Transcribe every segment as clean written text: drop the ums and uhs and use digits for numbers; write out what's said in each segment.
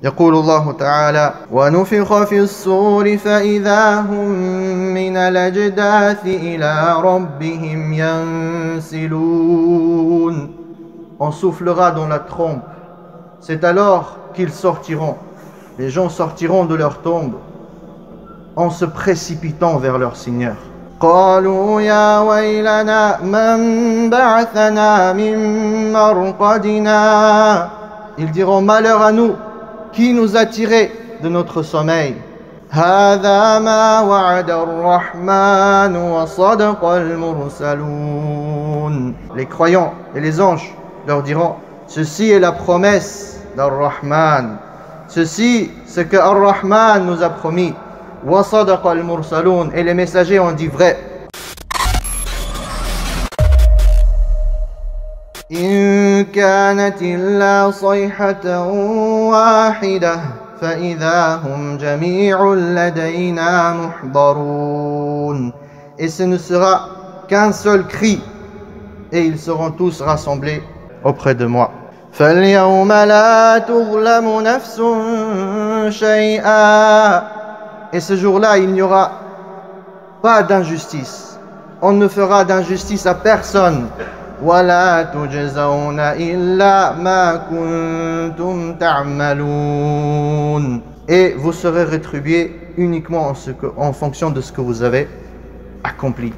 يقول الله تعالى ونفخ في الصور فإذا هم من الأجداث إلى ربهم ينسلون. On soufflera dans la trompe. C'est alors qu'ils sortiront. Les gens sortiront de leur tombe en se précipitant vers leur Seigneur. قالوا يا ويلنا من بعثنا من مرقدنا. Ils diront malheur à nous, qui nous a tirés de notre sommeil. هذا ما وعد الرحمن وصدق المرسلون. Les croyants et les anges leur diront ceci est la promesse d'Ar-Rahman. Ceci, ce que Ar-Rahman nous a promis. وصدق المرسلون. Et les messagers ont dit vrai. إن كانت إلا صيحة واحدة فإذا هم جميع لدينا محضرون. Et ce ne sera qu'un seul cri et ils seront tous rassemblés auprès de moi. فاليوم لا تظلم نفس شيئا. Et ce jour-là, il n'y aura pas d'injustice. On ne fera d'injustice à personne. ولا تجزون إلا ما كنتم تعملون. Et vous serez rétribués uniquement en fonction de ce que vous avez accompli.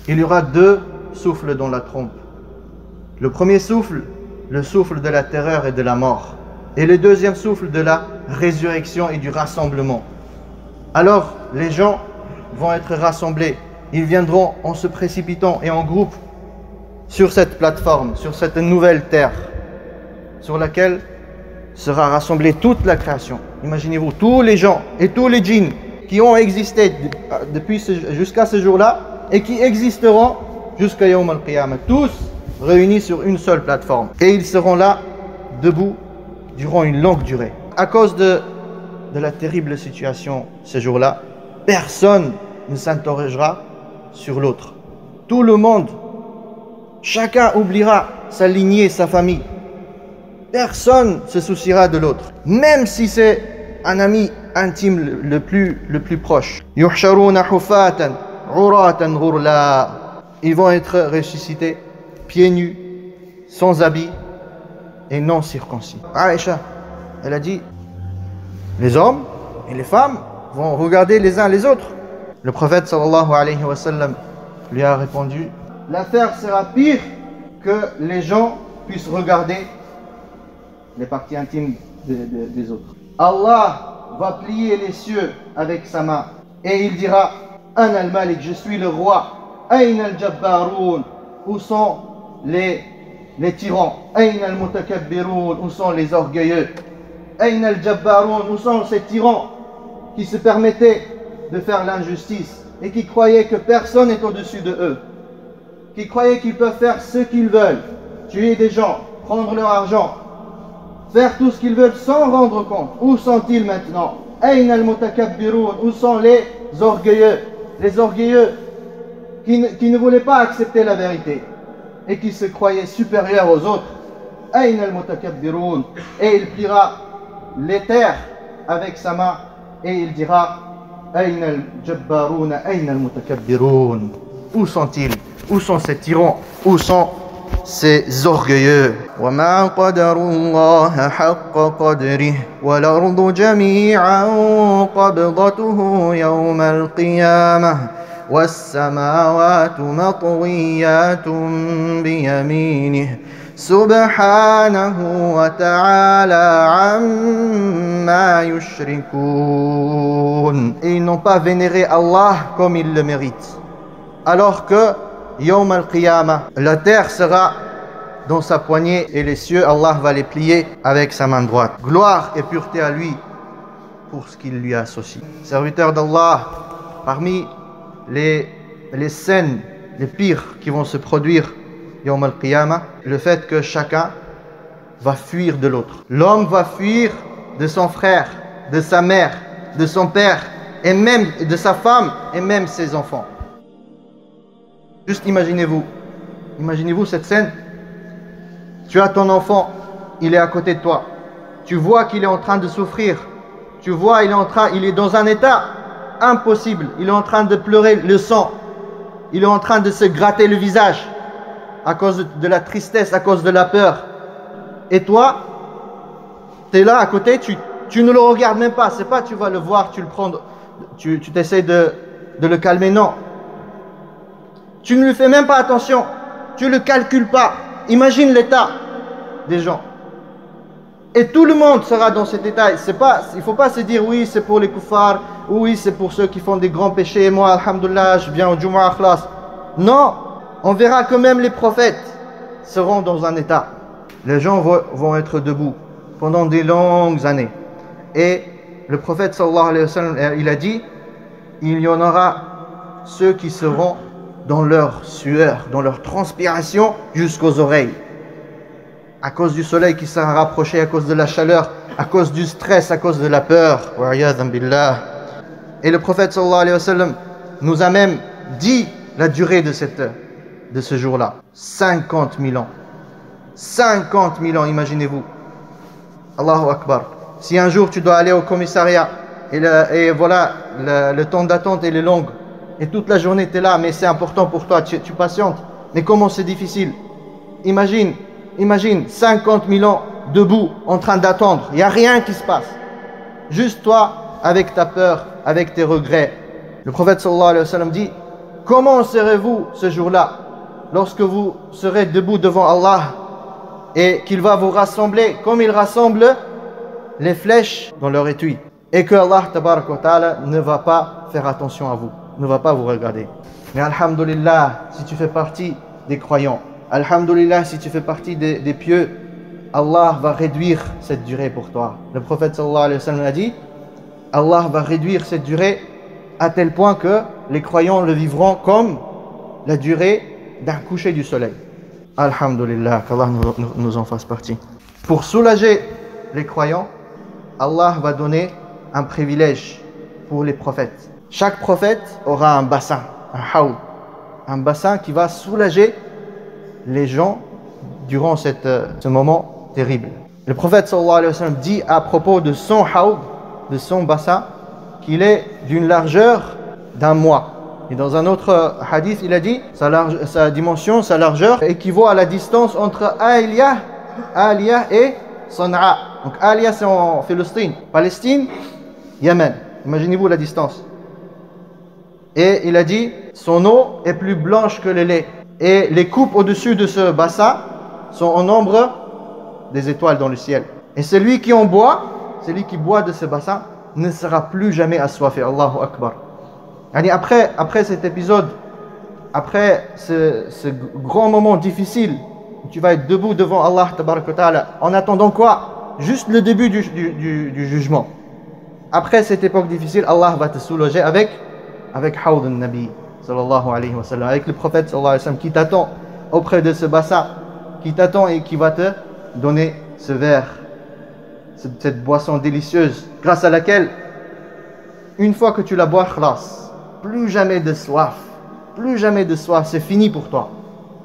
Il y aura deux souffles dans la trompe. Le premier souffle, le souffle de la terreur et de la mort. Et le deuxième souffle de la résurrection et du rassemblement. Alors les gens vont être rassemblés. Ils viendront en se précipitant et en groupe sur cette plateforme, sur cette nouvelle terre, sur laquelle sera rassemblée toute la création. Imaginez-vous, tous les gens et tous les djinns qui ont existé jusqu'à ce jour-là et qui existeront jusqu'à Yawm al-Qiyamah, tous réunis sur une seule plateforme. Et ils seront là, debout, durant une longue durée. À cause de la terrible situation ce jour-là, personne ne s'interrogera sur l'autre. Tout le monde, chacun oubliera sa lignée, sa famille. Personne ne se souciera de l'autre, même si c'est un ami intime le plus proche. يُحْشَرُونَ حُفَاةً عُرَاةً غُرْلًا. Ils vont être ressuscités pieds nus, sans habits et non circoncis. Aïcha, elle a dit, les hommes et les femmes vont regarder les uns les autres. Le prophète sallallahu alayhi wa sallam lui a répondu, l'affaire sera pire que les gens puissent regarder les parties intimes des autres. Allah va plier les cieux avec sa main et il dira, Ana al-Malik, je suis le roi. Aïna al-Jabbaroun, où sont les tyrans? Aïna al-Mutakabbiroun, où sont les orgueilleux? Aïna al-Jabbaroun, où sont ces tyrans qui se permettaient de faire l'injustice et qui croyaient que personne n'est au-dessus de eux, qui croyaient qu'ils peuvent faire ce qu'ils veulent, tuer des gens, prendre leur argent, faire tout ce qu'ils veulent sans rendre compte. Où sont-ils maintenant? Aïna al-Mutakabbiroun, où sont les orgueilleux qui ne voulaient pas accepter la vérité et qui se croyaient supérieurs aux autres? Aïna al-Mutakabbiroun. Et il pliera les terres avec sa main et il dira, Aïna al-Jabbaroun, Aïna al-Mutakabbiroun. Où sont-ils? Où sont ces tyrans? Où sont ces orgueilleux? وَمَا قَدَرُ اللَّهَ حَقَّ قَدْرِهِ وَالْأَرْضُ جَمِيعًا قَبْضَتُهُ يَوْمَ الْقِيَامَةِ وَالسَّمَاوَاتُ مَطْوِيَّاتٌ بِيَمِينِهِ سُبْحَانَهُ وَتَعَالَى عَمَّا يُشْرِكُونَ. Et ils n'ont pas vénéré Allah comme il le mérite. Alors que Yawm al-Qiyamah, la terre sera dans sa poignée et les cieux, Allah va les plier avec sa main droite. Gloire et pureté à lui pour ce qu'il lui associe. Serviteurs d'Allah, parmi les scènes les pires qui vont se produire Yawm al-Qiyamah, le fait que chacun va fuir de l'autre. L'homme va fuir de son frère, de sa mère, de son père, et même de sa femme, et même ses enfants. Juste imaginez-vous cette scène. Tu as ton enfant, il est à côté de toi. tu vois qu'il est en train de souffrir, tu vois il est dans un état impossible, il est en train de pleurer le sang, il est en train de se gratter le visage à cause de la tristesse, à cause de la peur. Et toi, tu es là à côté, tu ne le regardes même pas. C'est pas tu vas le voir, tu le prends, tu t'essaies de le calmer. Non. Tu ne lui fais même pas attention. Tu ne le calcules pas. Imagine l'état des gens. Et tout le monde sera dans cet état. Il ne faut pas se dire oui, c'est pour les kuffars, oui, c'est pour ceux qui font des grands péchés. Moi, alhamdoulilah, je viens au Jumu'ah Khlas. Non, on verra que même les prophètes seront dans un état. Les gens vont être debout pendant des longues années. Et le prophète sallallahu alayhi wa sallam, il a dit, il y en aura ceux qui seront dans leur sueur, dans leur transpiration jusqu'aux oreilles. À cause du soleil qui sera rapproché, à cause de la chaleur, à cause du stress, à cause de la peur. Et le prophète sallallahu alayhi wa sallam nous a même dit la durée de ce jour-là. 50 000 ans. 50 000 ans, imaginez-vous. Allahu Akbar. Si un jour tu dois aller au commissariat et voilà, le temps d'attente est long et toute la journée tu es là, mais c'est important pour toi, tu patientes. Mais comment c'est difficile. Imagine 50 000 ans debout en train d'attendre. Il n'y a rien qui se passe. Juste toi avec ta peur, avec tes regrets. Le prophète sallallahu alayhi wa sallam dit, comment serez-vous ce jour-là lorsque vous serez debout devant Allah et qu'il va vous rassembler comme il rassemble les flèches dans leur étui et que Allah tabaraka wa ta'ala ne va pas faire attention à vous, ne va pas vous regarder. Mais alhamdulillah, si tu fais partie des croyants, alhamdulillah, si tu fais partie des pieux, Allah va réduire cette durée pour toi. Le prophète sallallahu alayhi wa sallam a dit, Allah va réduire cette durée à tel point que les croyants le vivront comme la durée d'un coucher du soleil. Alhamdulillah, qu'Allah nous en fasse partie. Pour soulager les croyants, Allah va donner un privilège pour les prophètes. Chaque prophète aura un bassin, un haoud, un bassin qui va soulager les gens durant ce moment terrible. Le prophète sallallahu alayhi wa sallam dit à propos de son haoud, de son bassin, qu'il est d'une largeur d'un mois. Et dans un autre hadith, il a dit sa dimension, sa largeur équivaut à la distance entre Aliyah et Sana'a. Donc Aliyah c'est en Palestine, Yémen. Imaginez-vous la distance. Et il a dit, son eau est plus blanche que le lait. Et les coupes au-dessus de ce bassin sont au nombre des étoiles dans le ciel. Et celui qui boit de ce bassin, ne sera plus jamais assoiffé. Allahu Akbar. Après cet épisode, après ce grand moment difficile, tu vas être debout devant Allah tabaraka wa ta'ala, en attendant quoi? Juste le début du jugement. Après cette époque difficile, Allah va te soulager avec Hawd al-Nabi sallallahu alayhi wa sallam, avec le prophète sallallahu alayhi wa sallam qui t'attend auprès de ce bassin, qui t'attend et qui va te donner ce verre, cette boisson délicieuse, grâce à laquelle, une fois que tu la bois, khlas, plus jamais de soif, c'est fini pour toi.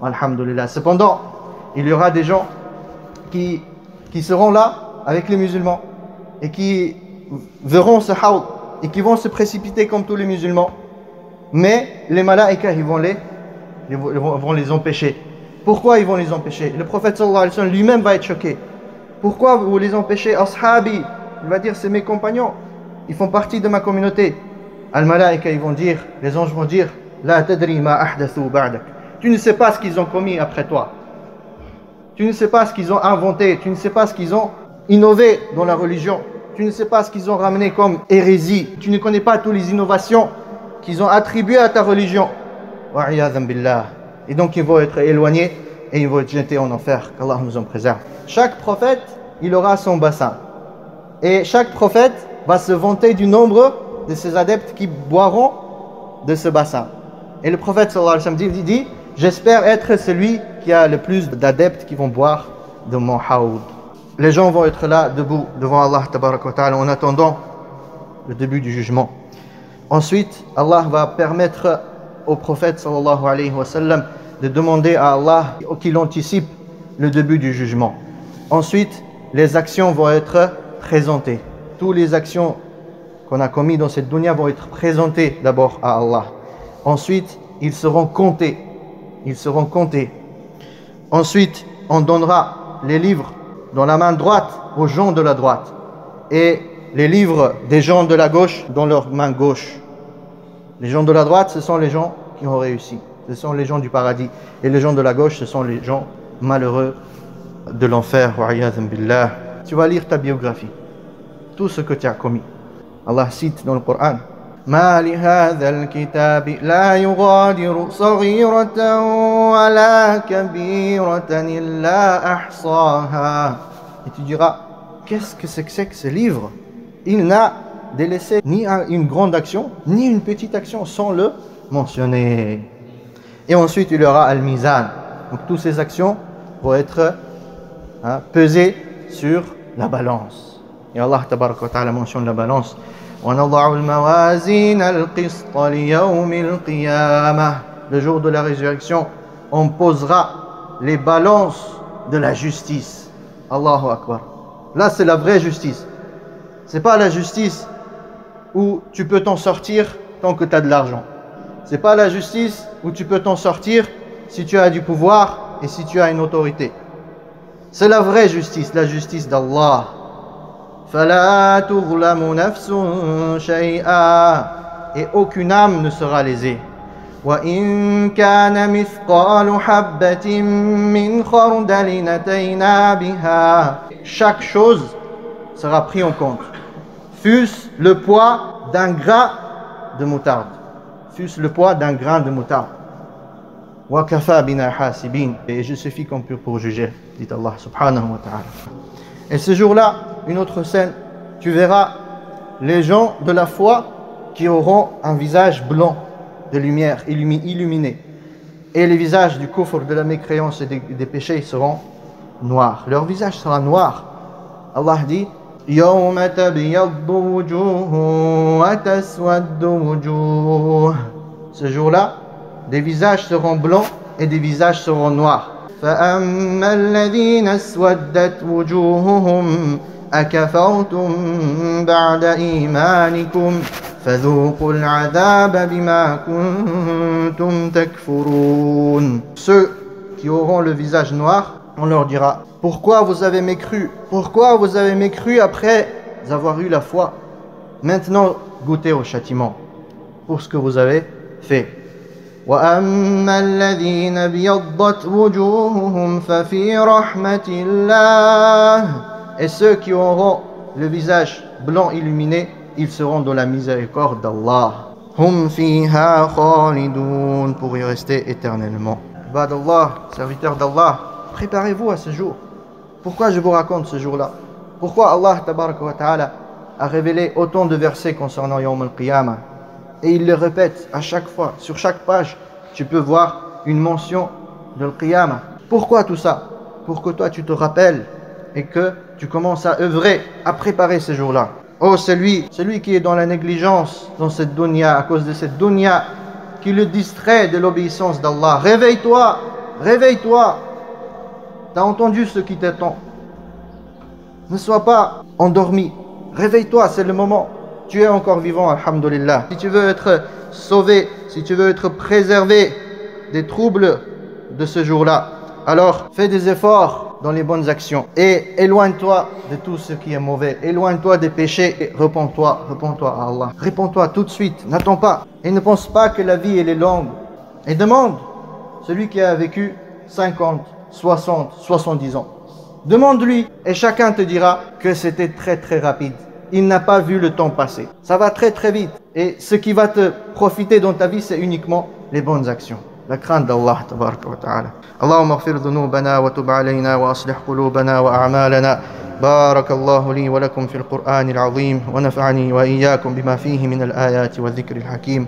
Alhamdulillah. Cependant, il y aura des gens qui seront là avec les musulmans et qui verront ce haoud et qui vont se précipiter comme tous les musulmans. Mais les malaïkas, ils vont les empêcher. Pourquoi ils vont les empêcher? Le prophète sallallahu alayhi wa sallam lui-même va être choqué. Pourquoi vous les empêchez? Ashabi, il va dire, c'est mes compagnons, ils font partie de ma communauté. Al-malaïka, les anges vont dire, la tadri ma ahdathu ba'dak. Tu ne sais pas ce qu'ils ont commis après toi. Tu ne sais pas ce qu'ils ont inventé. Tu ne sais pas ce qu'ils ont innové dans la religion. Tu ne sais pas ce qu'ils ont ramené comme hérésie. Tu ne connais pas toutes les innovations qu'ils ont attribuées à ta religion. Wa'iyadhan billah. Et donc ils vont être éloignés et ils vont être jetés en enfer. Qu'Allah nous en préserve. Chaque prophète, il aura son bassin. Et chaque prophète va se vanter du nombre de ses adeptes qui boiront de ce bassin. Et le prophète sallallahu alayhi wa sallam dit, j'espère être celui qui a le plus d'adeptes qui vont boire de mon haoud. Les gens vont être là, debout, devant Allah tabaraka wa ta'ala, en attendant le début du jugement. Ensuite, Allah va permettre au prophète sallallahu alayhi wa sallam de demander à Allah qu'il anticipe le début du jugement. Ensuite, les actions vont être présentées. Toutes les actions qu'on a commises dans cette dunya vont être présentées d'abord à Allah. Ensuite, ils seront comptés. Ils seront comptés. Ensuite, on donnera les livres dans la main droite aux gens de la droite et les livres des gens de la gauche dans leur main gauche. Les gens de la droite, ce sont les gens qui ont réussi. Ce sont les gens du paradis. Et les gens de la gauche, ce sont les gens malheureux de l'enfer. Tu vas lire ta biographie. Tout ce que tu as commis. Allah cite dans le Coran. ما لهذا الكتاب لا يغادر صغيرة ولا كبيرة إلا أحصاها. Et tu diras, qu'est-ce que c'est que ce livre? Il n'a délaissé ni une grande action, ni une petite action sans le mentionner. Et ensuite, il y aura Al-Mizan. Donc, toutes ces actions vont être pesées sur la balance. Et Allah tabaraka wa ta'ala mentionne la balance. وَنَضَعُ الْمَوَازِينَ الْقِسْطَ لِيَوْمِ الْقِيَامَةِ. Le jour de la résurrection, on posera les balances de la justice. Allahu Akbar. Là, c'est la vraie justice. C'est pas la justice où tu peux t'en sortir tant que tu as de l'argent. C'est pas la justice où tu peux t'en sortir si tu as du pouvoir et si tu as une autorité. C'est la vraie justice, la justice d'Allah. فَلَا تُظْلَمُ نَفْسٌ شَيْئًا. Et aucune âme ne sera lésée. وَإِن كَانَ مِثْقَالُ حَبَّةٍ مِّنْ خَرْدَلٍ أَتَيْنَا بِهَا. Chaque chose sera prise en compte. Fût-ce le poids d'un grain de moutarde. Fût-ce le poids d'un grain de moutarde. وَكَفَى بِنَا حَاسِبِينَ. Et je suffis qu'on peut pour juger, dit Allah subhanahu wa ta'ala. Et ce jour-là, une autre scène, tu verras les gens de la foi qui auront un visage blanc de lumière, illuminé. Et les visages du kufr, de la mécréance et des péchés seront noirs. Leur visage sera noir. Allah dit يَوْمَ تَبْيَضُّ وُجُوهٌ وَتَسْوَدُّ وُجُوهٌ. Ce jour-là, des visages seront blancs et des visages seront noirs. فَأَمَّا الَّذِينَ اسْوَدَّتْ وُجُوهُهُمْ أَكَفَرْتُمْ بَعْدَ إِيمَانِكُمْ فَذُوقُوا الْعَذَابَ بِمَا كُنْتُمْ تَكْفُرُونَ. Ceux qui auront le visage noir, on leur dira, pourquoi vous avez mécru? Pourquoi vous avez mécru après avoir eu la foi? Maintenant, goûtez au châtiment pour ce que vous avez fait. وَأَمَّا الَّذِينَ ابْيَضَّتْ وُجُوهُهُمْ فَفِي رَحْمَةِ اللَّهِ. Et ceux qui auront le visage blanc illuminé, ils seront dans la miséricorde d'Allah. Hum fiha khalidun. Pour y rester éternellement. Ibad Allah, serviteurs d'Allah, préparez-vous à ce jour. Pourquoi je vous raconte ce jour-là? Pourquoi Allah tabaraka wa ta'ala a révélé autant de versets concernant Yawm al-Qiyamah? Et il le répète à chaque fois, sur chaque page, tu peux voir une mention de l'Qiyamah. Pourquoi tout ça? Pour que toi tu te rappelles et que tu commences à œuvrer, à préparer ce jour-là. Oh, celui qui est dans la négligence, dans cette dunya, à cause de cette dunya, qui le distrait de l'obéissance d'Allah. Réveille-toi, réveille-toi. Tu as entendu ce qui t'attend. Ne sois pas endormi. Réveille-toi, c'est le moment. Tu es encore vivant, alhamdulillah. Si tu veux être sauvé, si tu veux être préservé des troubles de ce jour-là, alors fais des efforts dans les bonnes actions et éloigne-toi de tout ce qui est mauvais. Éloigne-toi des péchés et repens-toi à Allah. Réponds-toi tout de suite, n'attends pas. Et ne pense pas que la vie elle est longue. Et demande, celui qui a vécu 50, 60, 70 ans. Demande-lui et chacun te dira que c'était très très rapide. Il n'a pas vu le temps passer. Ça va très très vite. Et ce qui va te profiter dans ta vie, c'est uniquement les bonnes actions. La crainte d'Allah tabaraka wa ta'ala. Allahumma ighfir dhunubana wa tub alayna wa aslih qulubana wa a'malana. بارك الله لي ولكم في القرآن العظيم ونفعني وإياكم بما فيه من الآيات والذكر الحكيم